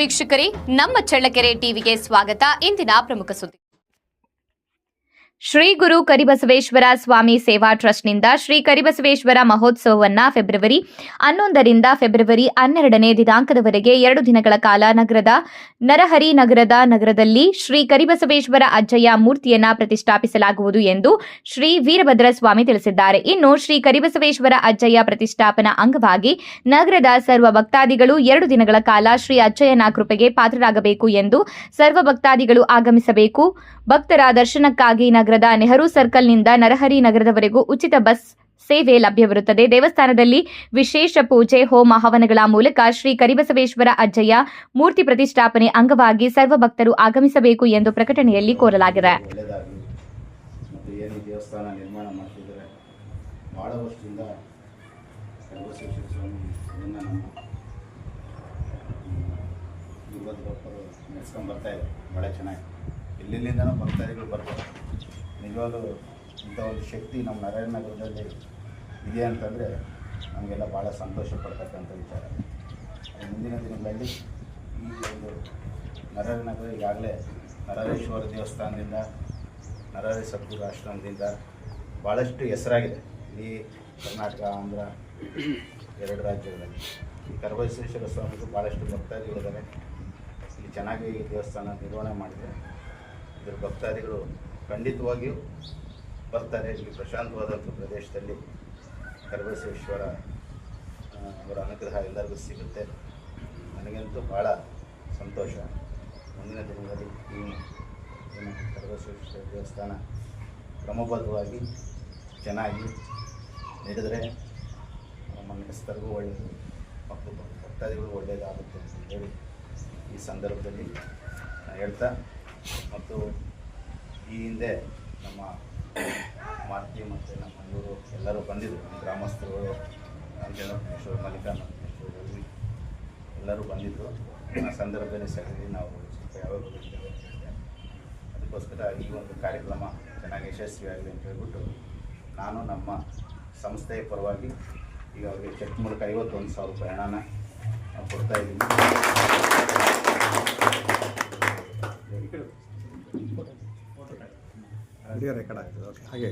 ವೀಕ್ಷಕರೇ, ನಮ್ಮ ಚಳ್ಳಕೆರೆ ಟಿವಿಗೆ ಸ್ವಾಗತ. ಇಂದಿನ ಪ್ರಮುಖ ಸುದ್ದಿ. ಶ್ರೀ ಗುರು ಕರಿಬಸವೇಶ್ವರ ಸ್ವಾಮಿ ಸೇವಾ ಟ್ರಸ್ಟ್ನಿಂದ ಶ್ರೀ ಕರಿಬಸವೇಶ್ವರ ಮಹೋತ್ಸವವನ್ನು ಫೆಬ್ರವರಿ 11ರಿಂದ ಫೆಬ್ರವರಿ 12ನೇ ದಿನಾಂಕದವರೆಗೆ 2 ದಿನಗಳ ಕಾಲ ನಗರದ ನರಹರಿ ನಗರದಲ್ಲಿ ಶ್ರೀ ಕರಿಬಸವೇಶ್ವರ ಅಜ್ಜಯ್ಯ ಮೂರ್ತಿಯನ್ನು ಪ್ರತಿಷ್ಠಾಪಿಸಲಾಗುವುದು ಎಂದು ಶ್ರೀ ವೀರಭದ್ರ ಸ್ವಾಮಿ ತಿಳಿಸಿದ್ದಾರೆ. ಇನ್ನು ಶ್ರೀ ಕರಿಬಸವೇಶ್ವರ ಅಜ್ಜಯ್ಯ ಪ್ರತಿಷ್ಠಾಪನಾ ಅಂಗವಾಗಿ ನಗರದ ಸರ್ವ ಭಕ್ತಾದಿಗಳು 2 ದಿನಗಳ ಕಾಲ ಶ್ರೀ ಅಜ್ಜಯ್ಯನ ಕೃಪೆಗೆ ಪಾತ್ರರಾಗಬೇಕು ಎಂದು ಸರ್ವ ಭಕ್ತಾದಿಗಳು ಆಗಮಿಸಬೇಕು. ಭಕ್ತರ ದರ್ಶನಕ್ಕಾಗಿ ನಗರದ ನೆಹರು ಸರ್ಕಲ್ನಿಂದ ನರಹರಿ ನಗರದವರೆಗೂ ಉಚಿತ ಬಸ್ ಸೇವೆ ಲಭ್ಯವಿರುತ್ತದೆ. ದೇವಸ್ಥಾನದಲ್ಲಿ ವಿಶೇಷ ಪೂಜೆ, ಹೋಮ, ಹವನಗಳ ಮೂಲಕ ಶ್ರೀ ಕರಿಬಸವೇಶ್ವರ ಅಜ್ಜಯ್ಯ ಮೂರ್ತಿ ಪ್ರತಿಷ್ಠಾಪನೆ ಅಂಗವಾಗಿ ಸರ್ವ ಭಕ್ತರು ಆಗಮಿಸಬೇಕು ಎಂದು ಪ್ರಕಟಣೆಯಲ್ಲಿ ಕೋರಲಾಗಿದೆ. ದೇವಸ್ಥಾನ ನಿರ್ಮಾಣ ಮಾಡ್ತಿದ್ದಾರೆ. ಬಹಳ ವರ್ಷದಿಂದ ಕರಿಬಸವೇಶ್ವರ ಸ್ವಾಮಿ ನಡೆಸ್ಕೊಂಡು ಬರ್ತಾ ಇದೆ. ಭಾಳ ಚೆನ್ನಾಗಿ ಎಲ್ಲಿಂದನೂ ಭಕ್ತಾದಿಗಳು ಬರ್ತಾರೆ. ನಿಜವಾಗಲೂ ಇಂಥ ಒಂದು ಶಕ್ತಿ ನಮ್ಮ ನರಹರಿ ನಗರದಲ್ಲಿ ಇದೆ ಅಂತಂದರೆ ನಮಗೆಲ್ಲ ಭಾಳ ಸಂತೋಷ ಪಡ್ತಕ್ಕಂಥ ವಿಚಾರ. ಮುಂದಿನ ದಿನಗಳಲ್ಲಿ ಈ ಒಂದು ನರಹರಿ ನಗರ ಈಗಾಗಲೇ ನರಹರೀಶ್ವರ ದೇವಸ್ಥಾನದಿಂದ, ನರಹರಿ ಸದ್ಗುರು ಆಶ್ರಮದಿಂದ ಭಾಳಷ್ಟು ಹೆಸರಾಗಿದೆ. ಈ ಕರ್ನಾಟಕ, ಆಂಧ್ರ 2 ರಾಜ್ಯಗಳಲ್ಲಿ ಈ ಕರಿಬಸವೇಶ್ವರ ಸ್ವಾಮಿಗೂ ಭಾಳಷ್ಟು ಭಕ್ತಾದಿಗಳಿದ್ದಾರೆ. ಇಲ್ಲಿ ಚೆನ್ನಾಗಿ ಈ ದೇವಸ್ಥಾನ ನಿರ್ವಹಣೆ ಮಾಡಿದೆ. ಇದರ ಭಕ್ತಾದಿಗಳು ಖಂಡಿತವಾಗಿಯೂ ಬರ್ತಾರೆ. ಈ ಪ್ರಶಾಂತವಾದಂಥ ಪ್ರದೇಶದಲ್ಲಿ ಕರಿಬಸವೇಶ್ವರ ಅವರ ಅನುಗ್ರಹ ಎಲ್ಲರಿಗೂ ಸಿಗುತ್ತೆ. ನನಗಂತೂ ಭಾಳ ಸಂತೋಷ. ಮುಂದಿನ ದಿನಗಳಲ್ಲಿ ಈ ಕರಿಬಸವೇಶ್ವರ ದೇವಸ್ಥಾನ ಕ್ರಮಬದ್ಧವಾಗಿ ಚೆನ್ನಾಗಿ ನಡೆದರೆ ನಮ್ಮ ನೆರೆಸ್ತರಿಗೂ ಒಳ್ಳೆಯದು ಮತ್ತು ಭಕ್ತಾದಿಗಳು ಒಳ್ಳೆಯದಾಗುತ್ತೆ ಅಂತ ಹೇಳಿ ಈ ಸಂದರ್ಭದಲ್ಲಿ ಹೇಳ್ತಾ, ಮತ್ತು ಈ ಹಿಂದೆ ನಮ್ಮ ಮಾರ್ತಿ ಮತ್ತು ನಮ್ಮ ಇವರು ಎಲ್ಲರೂ ಬಂದಿದ್ದರು. ನಮ್ಮ ಗ್ರಾಮಸ್ಥರುಗಳು, ರಾಮಚಂದ್ರೇಶ್ವರ, ಮಲ್ಲಿಕಾರ್ಜುನೇಶ್ವರ ಎಲ್ಲರೂ ಬಂದಿದ್ದರು. ಆ ಸಂದರ್ಭದಲ್ಲಿ ಸರಿ ನಾವು ಸ್ವಲ್ಪ ಯಾವಾಗ ಹೋಗಿದ್ದೇವೆ ಅಂತ ಹೇಳಿದೆ. ಅದಕ್ಕೋಸ್ಕರ ಈ ಒಂದು ಕಾರ್ಯಕ್ರಮ ಚೆನ್ನಾಗಿ ಯಶಸ್ವಿಯಾಗಲಿ ಅಂತ ಹೇಳ್ಬಿಟ್ಟು ನಾನು ನಮ್ಮ ಸಂಸ್ಥೆಯ ಪರವಾಗಿ ಈಗ ಅವರಿಗೆ ಚೆಕ್ ಮೂಲಕ 51,000 ರೂಪಾಯಿ ಹಣನ ಕೊಡ್ತಾ ಇದ್ದೀನಿ. ರೆಕಾರ್ಡ್ ಆಗ್ತದೆ. ಓಕೆ, ಹಾಗೆ